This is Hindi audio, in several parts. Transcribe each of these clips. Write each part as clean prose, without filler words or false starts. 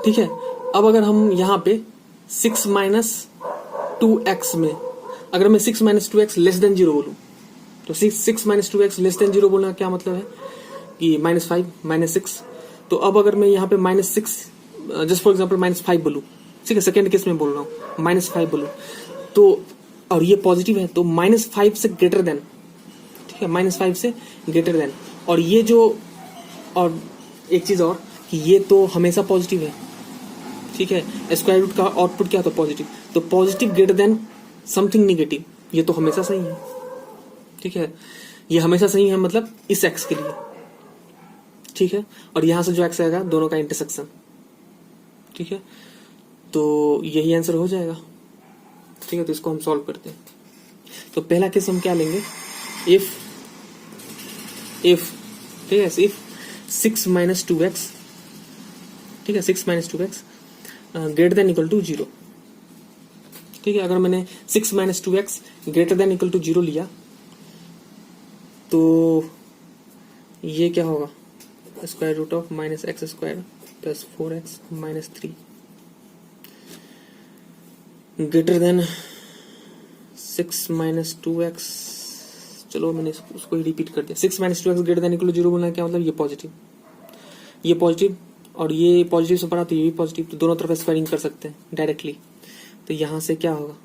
ठीक है। अब अगर हम यहाँ पे 6 माइनस 2x में अगर मैं 6 माइनस 2x लेस देन 0 बोलूँ तो 6 माइनस 2x लेस देन 0 बोलना क्या मतलब है कि -5 -6। तो अब अगर मैं यहाँ पे -6 जस्ट फॉर एग्जाम्पल -5 बोलूँ, ठीक है, सेकेंड केस में बोल रहा हूँ, -5 बोलूँ तो और ये पॉजिटिव है तो -5 से ग्रेटर देन, ठीक है, -5 से ग्रेटर देन। और ये जो और एक चीज और कि ये तो हमेशा पॉजिटिव है, ठीक है, स्क्वायर रूट का आउटपुट क्या होता है पॉजिटिव, तो positive greater than something negative, ये तो हमेशा सही है, ठीक है, ये हमेशा सही है मतलब इस एक्स के लिए, ठीक है। और यहां से जो एक्स आएगा दोनों का इंटरसेक्शन, ठीक है, तो यही आंसर हो जाएगा, ठीक है। तो इसको हम सॉल्व करते हैं। तो पहला केस हम क्या लेंगे, इफ ठीक है, इफ 6 माइनस 2x, ठीक है, 6 minus 2x greater than equal to 0, ठीक है। अगर मैंने 6 minus 2x greater than equal to 0 लिया तो ये क्या होगा, square root of minus x square plus 4x minus 3 greater than 6 minus 2x, चलो मैंने उसको ही रिपीट कर दिया, 6 minus 2x greater than equal to 0 बोलना क्या मतलब ये पॉजिटिव और ये पॉजिटिव से पढ़ा तो ये भी पॉजिटिव, तो दोनों तरफ स्क्वायरिंग कर सकते हैं डायरेक्टली। तो यहां से क्या होगा,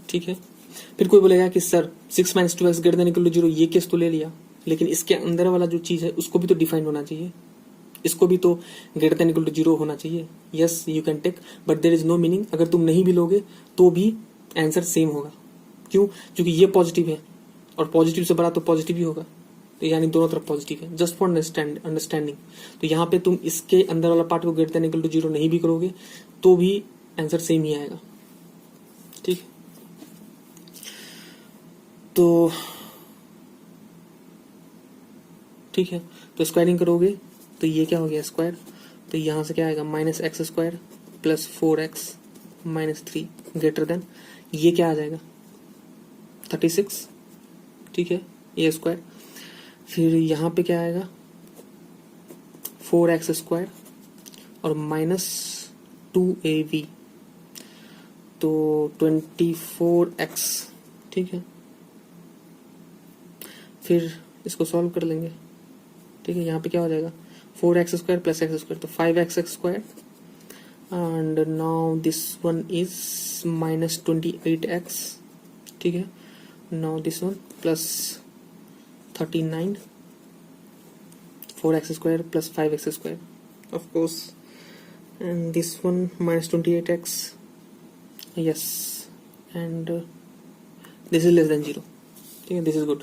ठीक है। फिर कोई बोलेगा कि sir 6 minus 2x greater than equal to 0 ये केस तो ले लिया, लेकिन इसके अंदर वाला जो चीज है उसको भी तो डिफाइन होना चाहिए, इसको भी तो ग्रेटर देन इक्वल टू 0 होना चाहिए। Yes you can take but there is no meaning, अगर तुम नहीं भी लोगे तो भी आंसर सेम होगा। क्यों, क्योंकि ये पॉजिटिव है और पॉजिटिव से बड़ा तो पॉजिटिव ही होगा, तो यानी दोनों तरफ पॉजिटिव है, जस्ट फॉर अंडरस्टैंडिंग। तो यहाँ पे तुम इसके अंदर वाला पार्ट को ग्रेटर देन इक्वल टू 0 नहीं भी करोगे तो भी आंसर सेम ही आएगा, ठीक। तो ठीक है, तो स्क्वायरिंग करोगे तो ये क्या हो गया स्क्वायर, तो यहां से क्या आएगा minus x square plus 4x minus 3 greater then ये क्या आ जाएगा 36, ठीक है, ये स्क्वायर। फिर यहाँ पे क्या आएगा 4x स्क्वायर और माइनस 2ab तो 24x, ठीक है। फिर इसको सॉल्व कर लेंगे, ठीक है। यहाँ पे क्या हो जाएगा 4x square plus x square तो 5x square and now this one is minus 28x, ठीक है। Now this one plus 39 4x square plus 5x square of course and this one minus 28x, yes, and this is less then 0, ठीक है, this is good,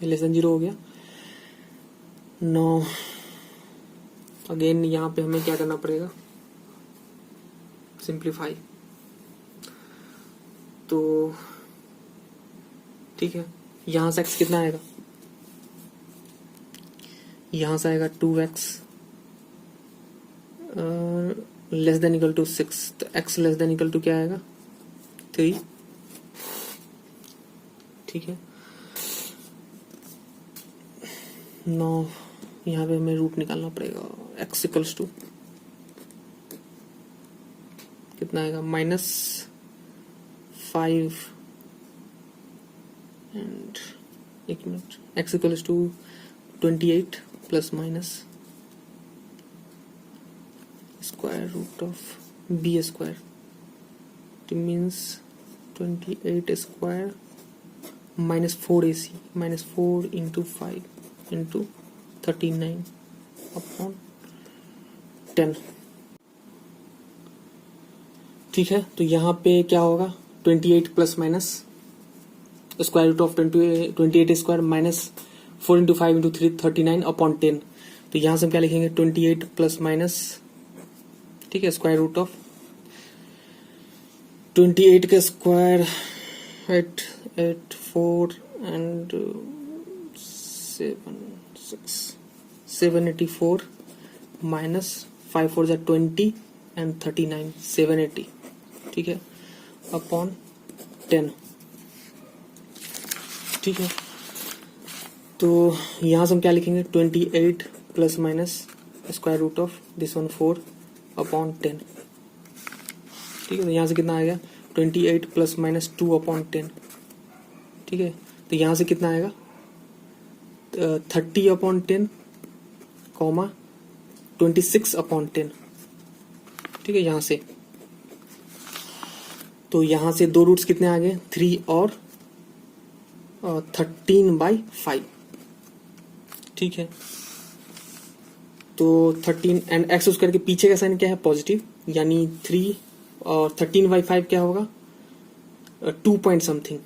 less than 0 हो गया। नो अगेन यहाँ पे हमें क्या करना पड़ेगा, सिंप्लीफाई, तो ठीक है, यहां से x कितना आएगा, यहां से आएगा 2x less than equal to 6, तो x less than equal to क्या आएगा 3, ठीक है। नो यहाँ पे हमें रूट निकालना पड़ेगा, x इक्वल्स टू कितना आएगा -5 एंड एक minute, x equals to 28 plus minus square root of b square, it means 28 square minus 4ac minus 4 into 5 into 39 upon 10, ठीक है। तो यहाँ पे क्या होगा 28 plus minus square root of 28 square minus 4 into 5 into 39 upon 10, तो यहाँ से हम क्या लिखेंगे 28 प्लस माइनस, ठीक है, स्क्वायर रूट ऑफ 28 का स्क्वायर 8 4 एंड 784 माइनस 5 4 जा 20 एंड 39 780, ठीक है, अपॉन 10, ठीक है। तो यहाँ से हम क्या लिखेंगे 28 plus minus square root of this one 4/10। ठीक है, तो यहाँ से कितना आएगा 28 प्लस माइनस 2/10। ठीक है, तो यहाँ से कितना आएगा 30/10 कॉमा 26/10। ठीक है, यहाँ से तो यहाँ से दो रूट्स कितने आ गए 3 और 13/5। ठीक है, तो 13 एंड एक्स स्क्वायर के पीछे का साइन क्या है पॉजिटिव, यानी 3 और 13/5 क्या होगा 2 पॉइंट समथिंग।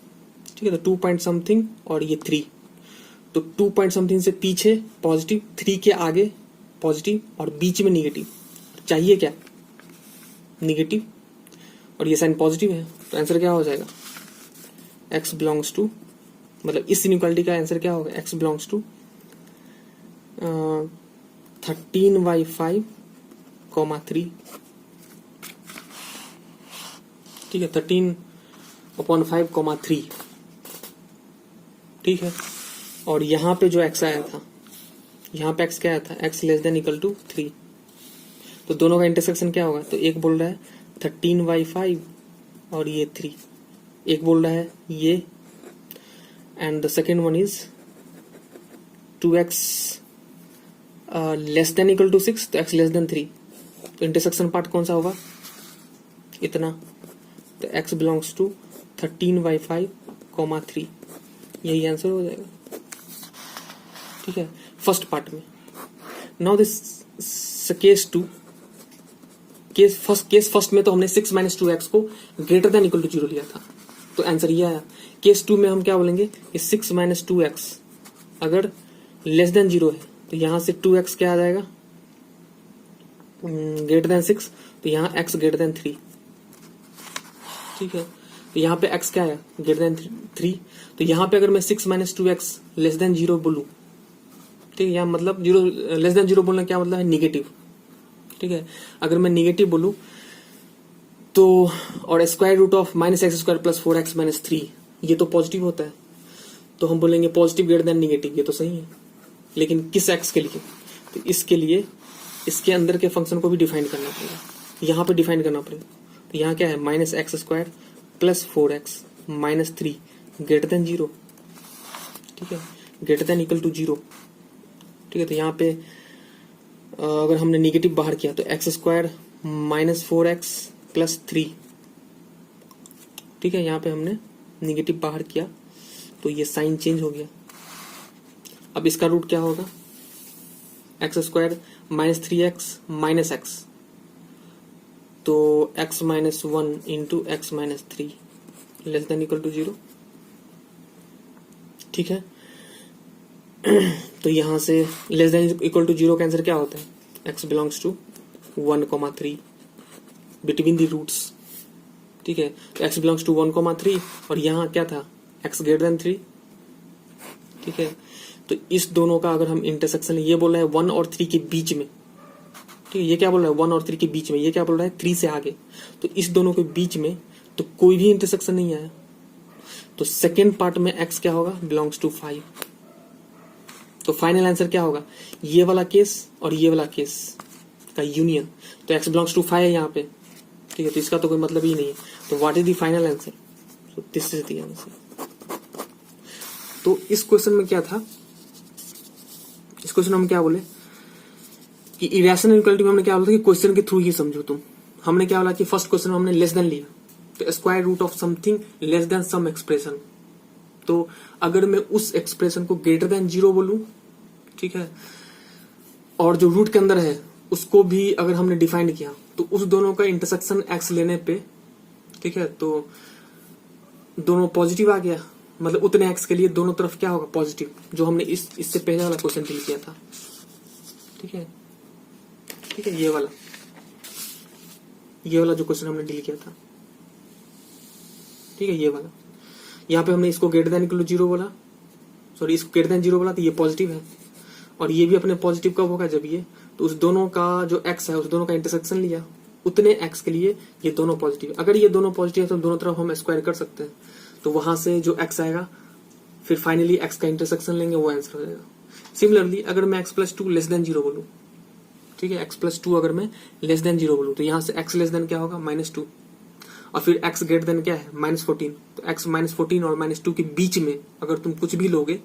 ठीक है, तो 2 पॉइंट समथिंग और ये 3, तो 2 पॉइंट समथिंग से पीछे पॉजिटिव, 3 के आगे पॉजिटिव और बीच में निगेटिव। चाहिए क्या निगेटिव, और ये साइन पॉजिटिव है, तो आंसर क्या हो जाएगा x बिलोंग्स टू, मतलब इस इनइक्वालिटी का आंसर क्या होगा x बिलोंग्स टू 13/5, 3। ठीक है, 13/5, 3। ठीक है, और यहाँ पे जो x आया था, यहाँ पे x क्या आया था x less than equal to 3, तो दोनों का इंटरसेक्शन क्या होगा, तो एक बोल रहा है 13/5 और ये 3, एक बोल रहा है ये, and the second one is 2x less than equal to 6, तो x लेस देन 3, तो इंटरसेक्शन पार्ट कौन सा होगा इतना, तो x बिलोंग्स टू 13/5, 3, यही आंसर हो जाएगा। ठीक है, फर्स्ट पार्ट में। Now this case 2, case first में तो हमने 6 माइनस 2x को ग्रेटर देन इक्वल टू 0 लिया था, तो आंसर ये आया। केस 2 में हम क्या बोलेंगे कि 6 माइनस 2x अगर लेस देन 0 है, तो यहाँ से 2x क्या आ जाएगा ग्रेटर देन 6, तो यहाँ x ग्रेटर देन 3। ठीक है, तो यहाँ पे x क्या है ग्रेटर देन 3, तो यहाँ पे अगर मैं 6 माइनस 2x लेस देन 0 बोलूँ, ठीक है, यहाँ मतलब 0 लेस देन 0 बोलना क्या मतलब है निगेटिव। ठीक है, अगर मैं निगेटिव बोलूँ तो, और square root of minus x square plus 4x minus 3 ये तो पॉजिटिव होता है, तो हम बोलेंगे पॉजिटिव ग्रेटर देन निगेटिव, ये तो सही है, लेकिन किस x के लिए, तो इसके लिए इसके अंदर के फंक्शन को भी डिफाइन करना पड़ेगा, यहाँ पे डिफाइन करना पड़ेगा। तो यहाँ क्या है minus x square plus 4x minus 3 greater then 0। ठीक है, ग्रेटर देन इक्वल टू 0। ठीक है, तो यहाँ पे अगर हमने निगेटिव बाहर किया तो x square minus 4x plus 3। ठीक है, यहाँ पे हमने निगेटिव बाहर किया तो ये साइन चेंज हो गया। अब इसका रूट क्या होगा x square minus 3x minus x, तो x minus 1 into x minus 3 less than equal to 0। ठीक है, तो यहां से लेस देन इक्वल टू 0 का आंसर क्या होता है x belongs to 1,3 between the roots. ठीक है, तो x बिलोंग्स टू 1,3 और यहाँ क्या था x ग्रेटर देन 3। ठीक है, तो इस दोनों का अगर हम इंटरसेक्शन, ये बोल रहा है 1 और 3 के बीच में। ठीक है, ये क्या बोल रहा है 1 और 3 के बीच में, ये क्या बोल रहा है 3 से आगे, तो इस दोनों के बीच में तो कोई भी इंटरसेक्शन नहीं आया, तो सेकेंड पार्ट में x क्या होगा बिलोंग्स टू 5। तो फाइनल आंसर क्या होगा ये वाला केस और ये वाला केस का यूनियन, तो x बिलोंग्स टू 5 है यहाँ पे। ठीक है, तो इसका तो कोई मतलब ही नहीं है, तो what is the final answer, तो दिस इज द आंसर। तो इस क्वेश्चन में क्या था, इस क्वेश्चन में हम क्या बोले कि इरेशनल इक्वालिटी में हमने क्या बोला था कि क्वेश्चन के थ्रू ही समझो तुम। हमने क्या बोला कि फर्स्ट क्वेश्चन में हमने लेस देन लिया, तो square root of something less than some expression, तो अगर मैं उस एक्सप्रेशन को ग्रेटर देन 0 बोलूं, ठीक है, और जो रूट के अंदर है उसको भी अगर हमने डिफाइन किया, तो उस दोनों का इंटरसेक्शन x लेने पे, ठीक है, तो दोनों पॉजिटिव आ गया, मतलब उतने x के लिए दोनों तरफ क्या होगा पॉजिटिव, जो हमने इससे पहले वाला क्वेश्चन डील किया था। ठीक है, ठीक है, ये वाला जो क्वेश्चन हमने डील किया था। ठीक है, ये वाला यहाँ पे हमने इसको ग्रेटर देन इक्वल टू 0 बोला, सॉरी इसको ग्रेटर देन 0 बोला, तो ये पॉजिटिव है, और ये भी अपने पॉजिटिव कब होगा जब ये, तो उस दोनों का जो x है उस दोनों का इंटरसेक्शन लिया, उतने x के लिए ये दोनों पॉजिटिव। अगर ये दोनों पॉजिटिव है तो दोनों तरफ हम स्क्वायर कर सकते हैं, तो वहां से जो x आएगा फिर फाइनली x का इंटरसेक्शन लेंगे, वो आंसर हो जाएगा। सिमिलरली अगर मैं x plus two less than zero बोलूँ, ठीक है, x प्लस टू अगर मैं लेस देन जीरो बोलूँ तो यहाँ से x लेस देन क्या होगा, -2, और फिर x ग्रेटर देन क्या है, -14। तो x -14 और -2 के बीच में अगर तुम कुछ भी लोगे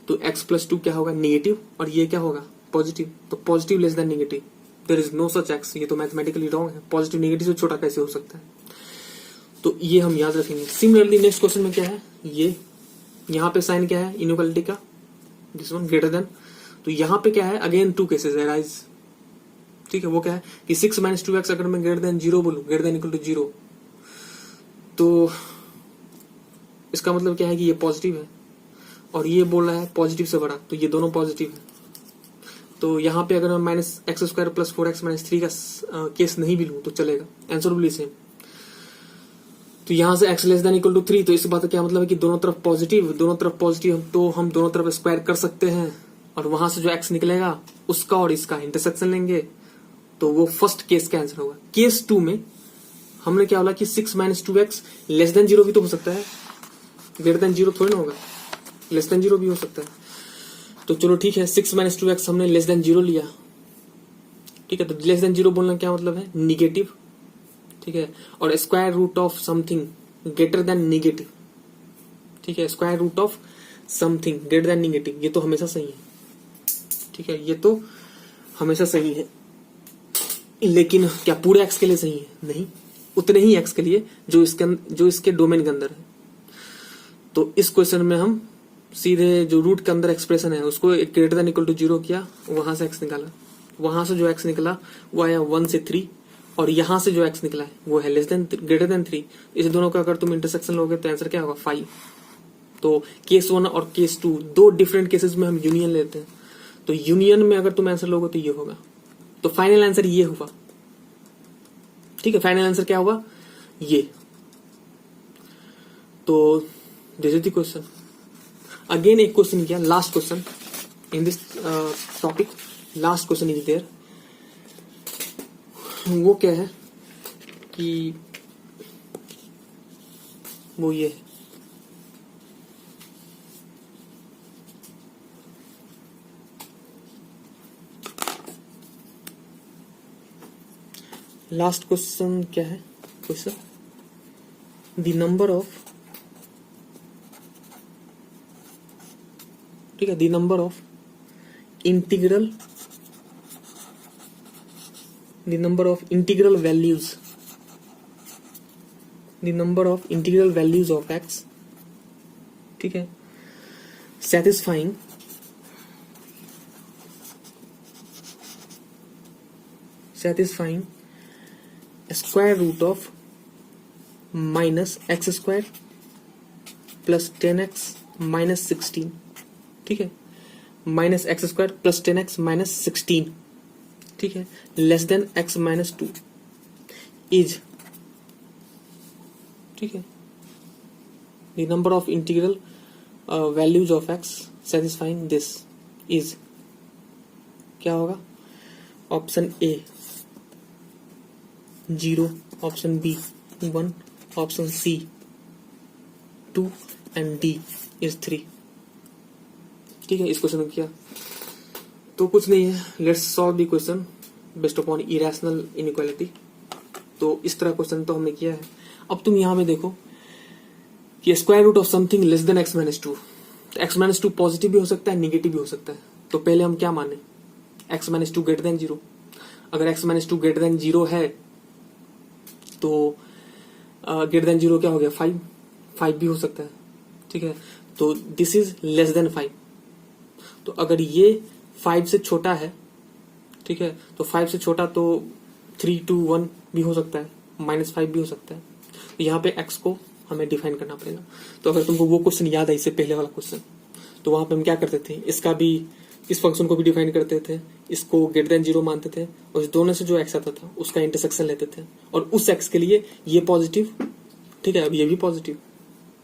तो x प्लस टू क्या होगा, नेगेटिव, और ये क्या होगा, पॉजिटिव। तो positive less than negative, there is no such x। ये तो मैथमेटिकली रॉन्ग है, पॉजिटिव नेगेटिव से छोटा कैसे हो सकता है। तो ये हम याद रखेंगे। सिमिलरली नेक्स्ट क्वेश्चन में क्या है, ये यहाँ पे साइन क्या है, इनइक्वालिटी का, दिस वन ग्रेटर देन। तो यहाँ पे क्या है, अगेन टू केसेस अराइज, ठीक है। वो क्या है कि 6 - 2x अगर मैं ग्रेटर देन जीरो बोलूं, greater than equal to zero, तो इसका मतलब क्या है कि ये पॉजिटिव है, और ये बोल रहा है पॉजिटिव से बड़ा, तो ये दोनों पॉजिटिव है। तो यहाँ पे अगर मैं -x² + 4x - 3 का केस नहीं भी लूं तो चलेगा, आंसर भी सेम। तो यहाँ से x less than equal to 3, तो इस बात का क्या मतलब है कि दोनों तरफ पॉजिटिव, तो हम दोनों तरफ स्क्वायर कर सकते हैं, और वहां से जो x निकलेगा उसका और इसका इंटरसेक्शन लेंगे, तो वो फर्स्ट केस का आंसर होगा। केस 2 में हमने क्या बोला कि 6 - 2x लेस देन जीरो भी तो हो सकता है, ग्रेटर देन जीरो थोड़ी ना होगा, लेस देन जीरो भी हो सकता है। तो चलो ठीक है, 6 - 2x हमने लेस देन जीरो लिया, ठीक है। तो लेस देन जीरो बोलना क्या मतलब है, निगेटिव, ठीक है। और square root of something greater than negative, ठीक है। Square root of something greater than negative, ये तो हमेशा सही है, ठीक है, ये तो हमेशा सही है। लेकिन क्या पूरे x के लिए सही है, नहीं, उतने ही x के लिए जो इसके डोमेन के अंदर है। तो इस क्वेश्चन में हम सीधे जो रूट के अंदर एक्सप्रेशन है उसको greater than equal to zero किया, वहां से x निकाला, वहां से जो x निकला वो आया 1 से 3, और यहां से जो x निकला है वो है लेस देन ग्रेटर देन 3। इस दोनों का अगर तुम इंटरसेक्शन लोगे तो आंसर क्या होगा, 5। तो केस 1 और केस 2 दो डिफरेंट केसेस में हम यूनियन लेते हैं, तो यूनियन में अगर तुम आंसर लोगे तो ये होगा। तो फाइनल आंसर ये हुआ, ठीक है, फाइनल आंसर क्या हुआ, ये। तो this is the question. Again एक क्वेश्चन किया, last question in this topic, last question is there. वो क्या है कि वो ये है, लास्ट क्वेश्चन क्या है, क्वेश्चन द नंबर ऑफ, ठीक है, the number of integral, the number of integral values, the number of integral values of x, ठीक है, satisfying square root of -x² plus 10x minus 16, ठीक है, -x² plus 10x minus 16, ठीक है, लेस देन x - 2 इज, ठीक है, the number of integral values of x satisfying this is, क्या होगा, option A 0, option B 1, option C 2 and D is 3, ठीक है। इस क्वेश्चन में किया तो कुछ नहीं है, let's solve the question based upon irrational inequality. तो इस तरह क्वेश्चन तो हमने किया है। अब तुम यहां में देखो कि square root of something less than x - 2, तो x - 2 पॉजिटिव भी हो सकता है, नेगेटिव भी हो सकता है। तो पहले हम क्या माने, x - 2 ग्रेटर देन 0। अगर x - 2 ग्रेटर देन 0 है तो ग्रेटर देन 0 क्या हो गया, 5 भी हो सकता है, ठीक है। तो दिस इज लेस देन 5। तो अगर ये 5 से छोटा है, ठीक है, तो 5 से छोटा तो 3, 2, 1 भी हो सकता है, -5 भी हो सकता है। तो यहाँ पे x को हमें डिफाइन करना पड़ेगा। तो अगर तुमको वो क्वेश्चन याद है, इससे पहले वाला क्वेश्चन, तो वहां पे हम क्या करते थे, इसका भी, इस फंक्शन को भी डिफाइन करते थे, इसको ग्रेटर देन 0 मानते थे, और इस दोनों से जो x आता था उसका इंटरसेक्शन लेते थे, और उस x के लिए ये पॉजिटिव, ठीक है, अब ये भी पॉजिटिव,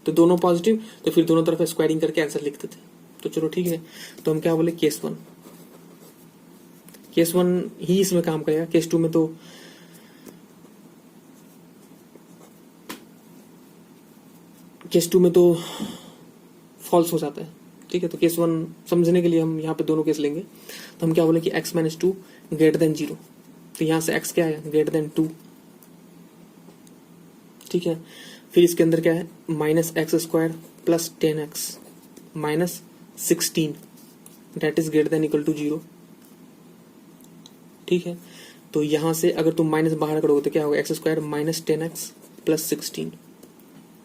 तो दोनों पॉजिटिव, तो फिर दोनों तरफ स्क्वायरिंग करके आंसर लिखते थे। तो चलो ठीक है, तो हम क्या बोले, केस 1 ही इसमें काम करेगा। केस 2 में तो फॉल्स हो जाता है। ठीक है, तो केस 1 समझने के लिए हम यहाँ पे दोनों केस लेंगे। तो हम क्या बोले कि x माइनस 2 ग्रेटर देन 0, तो यहाँ से x क्या है, ग्रेटर देन 2। ठीक है, फिर इसके अंदर क्या है, minus x square plus 10x minus 16 that is greater than equal to 0। ठीक है, तो यहाँ से अगर तुम माइनस बाहर करोगे तो क्या होगा, x square minus 10x plus 16।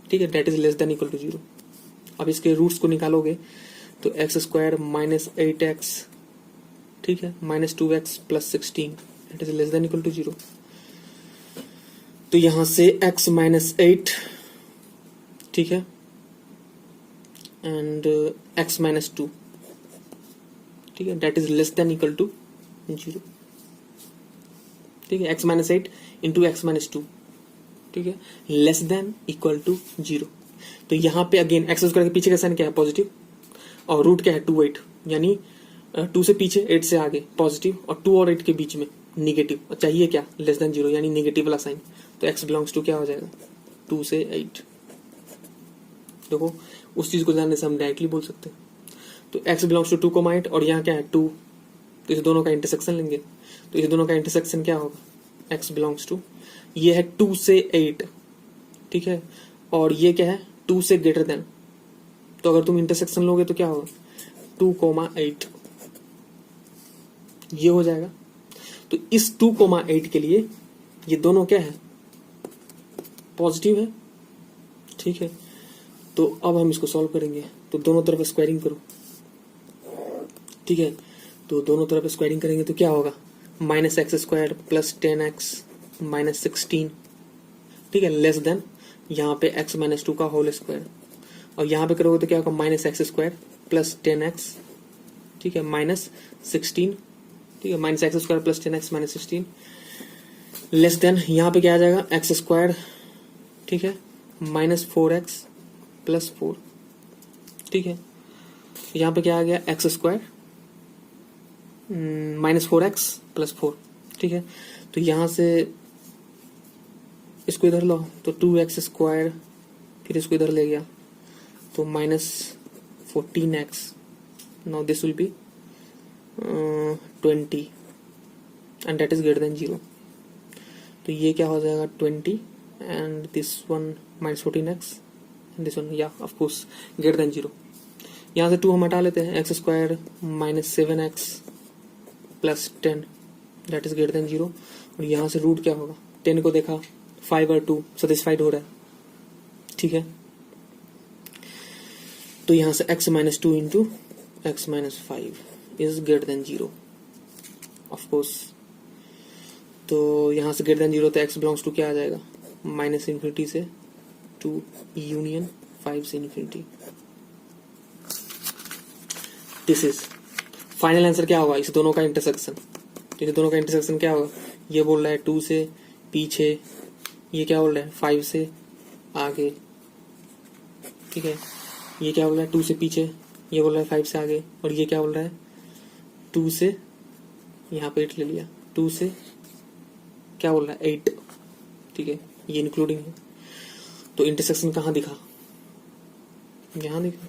ठीक है, that is less than equal to 0। अब इसके रूट्स को निकालोगे तो एक्स स्क्वायर माइनस 8x, ठीक है, minus 2x plus 16 that is less than equal to 0। तो यहां से x माइनस 8, ठीक है, एंड x माइनस 2, ठीक है, that is less than equal to 0। ठीक है, x minus 8 into x minus 2, ठीक है, लेस देन इक्वल टू 0। तो यहाँ पे अगेन एक्स स्क्वायर के पीछे का साइन क्या है, पॉजिटिव, और रूट क्या है 2 8, यानी 2 से पीछे 8 से आगे पॉजिटिव, और 2 और 8 के बीच में निगेटिव, और चाहिए क्या, लेस देन 0 यानी निगेटिव वाला साइन। तो x बिलोंग्स टू क्या हो जाएगा, 2 से 8। देखो उस चीज को जानने से हम डायरेक्टली बोल सकते हैं। तो x बिलोंग्स टू 2, और यहाँ क्या है 2, तो इस दोनों का इंटरसेक्शन लेंगे। तो इस दोनों का इंटरसेक्शन क्या होगा, x बिलोंग्स टू, ये है 2 से 8, ठीक है, और ये क्या है 2 से ग्रेटर देन। तो अगर तुम इंटरसेक्शन लोगे तो क्या होगा, 2,8 ये हो जाएगा। तो इस 2,8 के लिए ये दोनों क्या है, पॉजिटिव है। ठीक है, तो अब हम इसको सॉल्व करेंगे। तो दोनों तरफ स्क्वायरिंग करो। ठीक है, तो दोनों तरफ स्क्वायरिंग करेंगे तो क्या होगा, minus x square plus 10x minus 16, ठीक है, लेस देन यहाँ पे x माइनस 2 का होल स्क्वायर, और यहाँ पे करोगे तो क्या होगा, minus x square plus 10x, ठीक है, माइनस 16, ठीक है, minus x square plus 10x minus 16 less than यहाँ पे क्या आ जाएगा, एक्स स्क्वायर, ठीक है, माइनस 4x प्लस 4, ठीक है, यहाँ पे क्या आ गया, x square minus 4x plus 4, ठीक है। तो यहाँ से इसको इधर लो तो 2x स्क्वायर, फिर इसको इधर ले गया तो minus 14x, now this will be 20 and that is greater then 0। तो ये क्या हो जाएगा 20 and this one minus 14x and this one, या ऑफ कोर्स ग्रेटर देन 0। यहाँ से 2 हम हटा लेते हैं, x square minus 7x plus 10 that is greater then 0। और यहाँ से रूट क्या होगा, 10 को देखा 5 और 2 सेटिस्फाइड हो रहा है, ठीक है। तो यहाँ से x minus 2 into x minus 5 is greater then 0 of course. तो यहाँ से ग्रेटर देन 0 तो x बिलोंग्स टू क्या आ जाएगा, माइनस इन्फिनिटी से 2 यूनियन 5 से infinity. This is final answer क्या होगा, इस दोनों का इंटरसेक्शन। तो इस दोनों का इंटरसेक्शन क्या होगा, ये बोल रहा है 2 से पीछे, ये क्या बोल रहा है 5 से आगे, ठीक है, ये क्या बोल रहा है 2 से पीछे, ये बोल रहा है 5 से आगे, और ये क्या बोल रहा है 2 से, यहाँ पे 8 ले लिया, 2 से क्या बोल रहा है 8, ठीक है, ये इंक्लूडिंग है। तो इंटरसेक्शन कहाँ दिखा, यहाँ दिखा,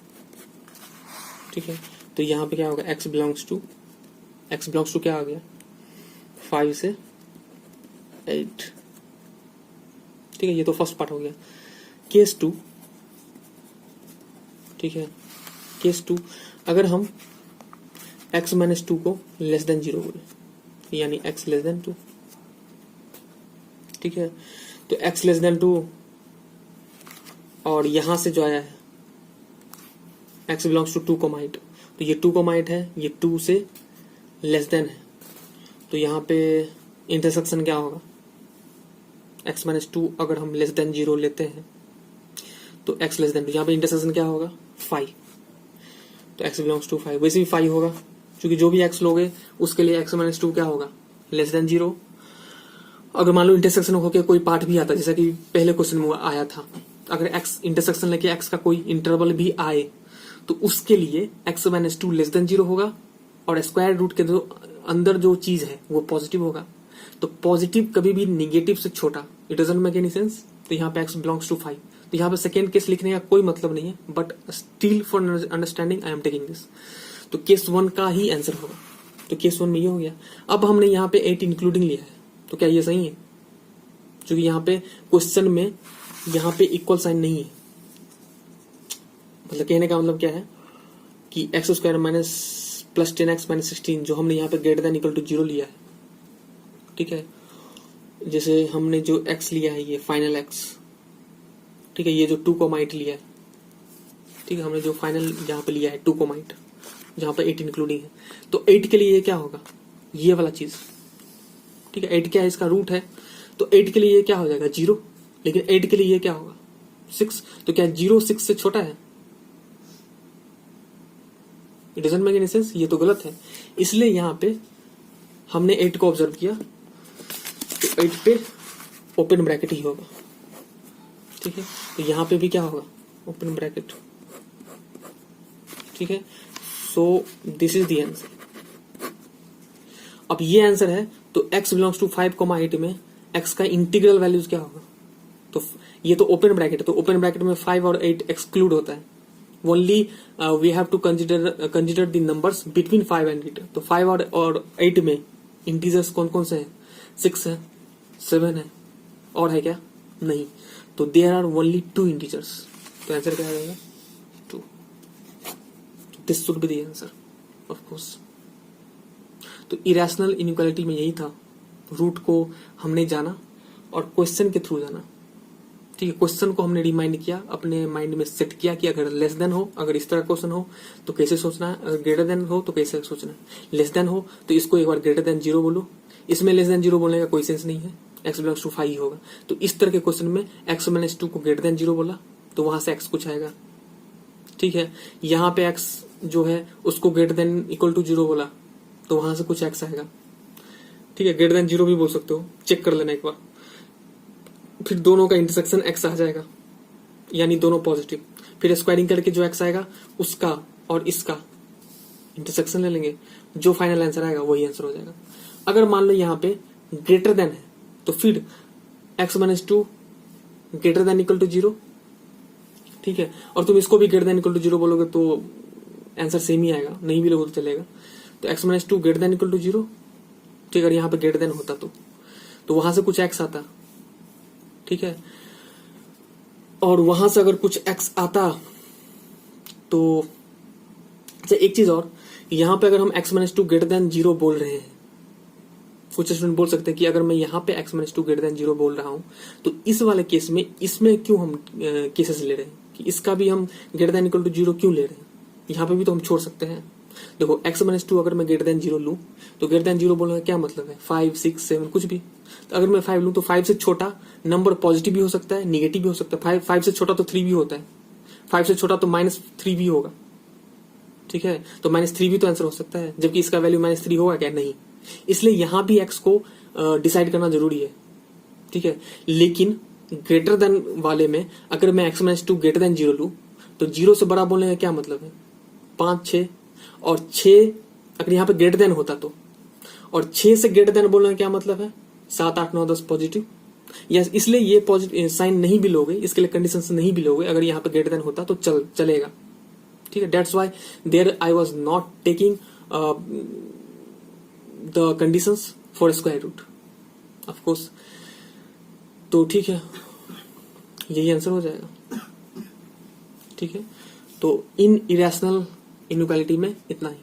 ठीक है। तो यहाँ पे क्या होगा, x बिलोंग्स टू क्या आ गया 5 से 8, ठीक है, ये तो फर्स्ट पार्ट हो गया। केस 2, ठीक है, केस 2 अगर हम x माइनस 2 को लेस देन 0 बोले, यानी x लेस देन 2, ठीक है। तो x लेस देन 2 और यहां से जो आया है x बिलोंग्स टू 2,8, तो ये 2,8 है, ये 2 से लेस देन है। तो यहाँ पे इंटरसेक्शन क्या होगा, x माइनस 2 अगर हम लेस देन 0 लेते हैं तो x लेस देन 2, यहाँ पे इंटरसेक्शन क्या होगा 5, तो x बिलोंग्स टू 5, वैसे भी 5 होगा क्योंकि जो भी x लोगे उसके लिए x माइनस 2 क्या होगा, लेस देन 0। अगर मान लो इंटरसेक्शन होकर कोई पार्ट भी आता, जैसा कि पहले क्वेश्चन में आया था, अगर x इंटरसेक्शन लेके x का कोई इंटरवल भी आए तो उसके लिए x माइनस 2 लेस देन 0 होगा, और स्क्वायर रूट के अंदर जो चीज है वो पॉजिटिव होगा। तो पॉजिटिव कभी भी निगेटिव से छोटा, it doesn't make any sense. तो यहाँ पे x बिलोंग्स टू 5, तो यहाँ पे सेकेंड केस लिखने का कोई मतलब नहीं है, but still for understanding I am taking this. तो केस 1 का ही आंसर होगा। तो केस 1 में ये हो गया। अब हमने यहाँ पे 8 इंक्लूडिंग लिया है, तो क्या ये सही है? क्योंकि यहाँ पे क्वेश्चन में यहाँ पे इक्वल साइन नहीं है। मतलब कहने का मतलब क्या है कि x square minus plus 10x minus 16 जो हमने यहाँ पे ग्रेटर देन इक्वल टू 0 लिया है, ठीक है। जैसे हमने जो x लिया है ये फाइनल x, ठीक है, ये जो 2,8 लिया है, ठीक है, हमने जो फाइनल यहाँ पे लिया है 2,8 जहाँ पे 8 इंक्लूडिंग है, तो 8 के लिए ये क्या होगा? ये वाला चीज, ठीक है। 8 क्या है? इसका रूट है, तो 8 के लिए ये क्या हो जाएगा? 0। लेकिन 8 के लिए ये क्या होगा? 6। तो क्या 0 6 से छोटा है? It doesn't make any sense, ये तो गलत है। इसलिए यहाँ पे हमने 8 को ऑब्जर्व किया, तो 8 पे ओपन ब्रैकेट ही होगा, ठीक है। तो यहाँ पे भी क्या होगा? ओपन ब्रैकेट, ठीक है। So this is the answer. अब ये आंसर है, तो x बिलोंग्स टू 5,8 में x का इंटीग्रल वैल्यूज क्या होगा? तो ये तो ओपन ब्रैकेट है, तो ओपन ब्रैकेट में 5 और 8 एक्सक्लूड होता है। Only we have to consider the numbers between 5 and 8। तो 5 और 8 में इंटीजर्स कौन कौन से हैं? 6 है, 7 है, और है क्या? नहीं। तो देयर आर ओनली 2 इंटीजर्स। तो आंसर क्या आ जाएगा? 2। This should be the answer of course. तो इरेशनल इनइक्वालिटी में यही था, रूट को हमने जाना और क्वेश्चन के थ्रू जाना, ठीक है। क्वेश्चन को हमने रिमाइंड किया, अपने माइंड में सेट किया कि अगर लेस देन हो, अगर इस तरह क्वेश्चन हो तो कैसे सोचना है, अगर ग्रेटर देन हो तो कैसे सोचना है, लेस देन हो तो इसको एक बार ग्रेटर देन 0 बोलो, इसमें लेस देन 0 बोलने का कोई सेंस नहीं है, x बिलोंग्स टू 5 ही होगा। तो इस तरह के क्वेश्चन में x माइनस 2 को ग्रेटर देन 0 बोला तो वहां से x कुछ आएगा, ठीक है। यहाँ पे x जो है उसको ग्रेटर देन इक्वल टू 0 बोला तो वहां से कुछ x आएगा, ठीक है। ग्रेटर देन 0 भी बोल सकते हो, चेक कर लेना एक बार। फिर दोनों का इंटरसेक्शन x आ जाएगा, यानी दोनों पॉजिटिव। फिर स्क्वायरिंग करके जो x आएगा उसका और इसका इंटरसेक्शन ले लेंगे, जो फाइनल आंसर आएगा वही आंसर हो जाएगा। अगर मान लो यहाँ पे ग्रेटर देन है तो फिर x minus 2 greater than equal to 0, ठीक है। और तुम इसको भी ग्रेटर देन इक्वल टू 0 बोलोगे तो आंसर सेम ही आएगा, नहीं भी लोगे तो चलेगा। तो x minus 2 greater than equal to 0, ठीक है। अगर यहाँ पे ग्रेटर देन होता तो वहां से कुछ x आता, ठीक है। और वहां से अगर कुछ x आता तो अच्छा एक चीज और, यहां पे अगर हम x माइनस 2 ग्रेटर देन 0 बोल रहे हैं, कुछ स्टूडेंट बोल सकते हैं कि अगर मैं यहाँ पे x माइनस 2 ग्रेटर देन 0 बोल रहा हूं तो इस वाले केस में इसमें क्यों हम केसेस ले रहे हैं कि इसका भी हम ग्रेटर देन इक्वल टू 0 क्यों ले रहे हैं? यहाँ पे भी तो हम छोड़ सकते हैं। देखो x माइनस 2 अगर मैं ग्रेटर देन 0 लूं तो ग्रेटर देन 0 बोलने का क्या मतलब है? 5 6 7 कुछ भी। तो अगर मैं 5 लूं तो 5 से छोटा नंबर पॉजिटिव भी हो सकता है, निगेटिव भी हो सकता है। 5 से छोटा तो 3 भी होता है, 5 से छोटा तो -3 भी होगा, ठीक है। तो -3 भी तो आंसर हो सकता है, जबकि इसका वैल्यू -3 होगा क्या? नहीं। इसलिए यहां भी x को डिसाइड करना जरूरी है, ठीक है। लेकिन ग्रेटर देन वाले में अगर मैं x माइनस 2 ग्रेटर देन 0 लूं तो 0 से बड़ा बोलने का क्या मतलब है? 5 6 और 6 अगर यहाँ पे ग्रेटर देन होता तो, और 6 से ग्रेटर देन बोलने का क्या मतलब है? 7 8 9 10 पॉजिटिव। यस, इसलिए ये पॉजिटिव साइन नहीं भी लोगे, इसके लिए कंडीशन से नहीं भी लोगे। अगर यहाँ पे ग्रेटर देन होता तो चलेगा, ठीक है। That's why there I was not taking the conditions for square root of course. तो ठीक है, यही आंसर हो जाएगा, ठीक है। तो इन इरेशनल इनइक्वालिटी में इतना ही।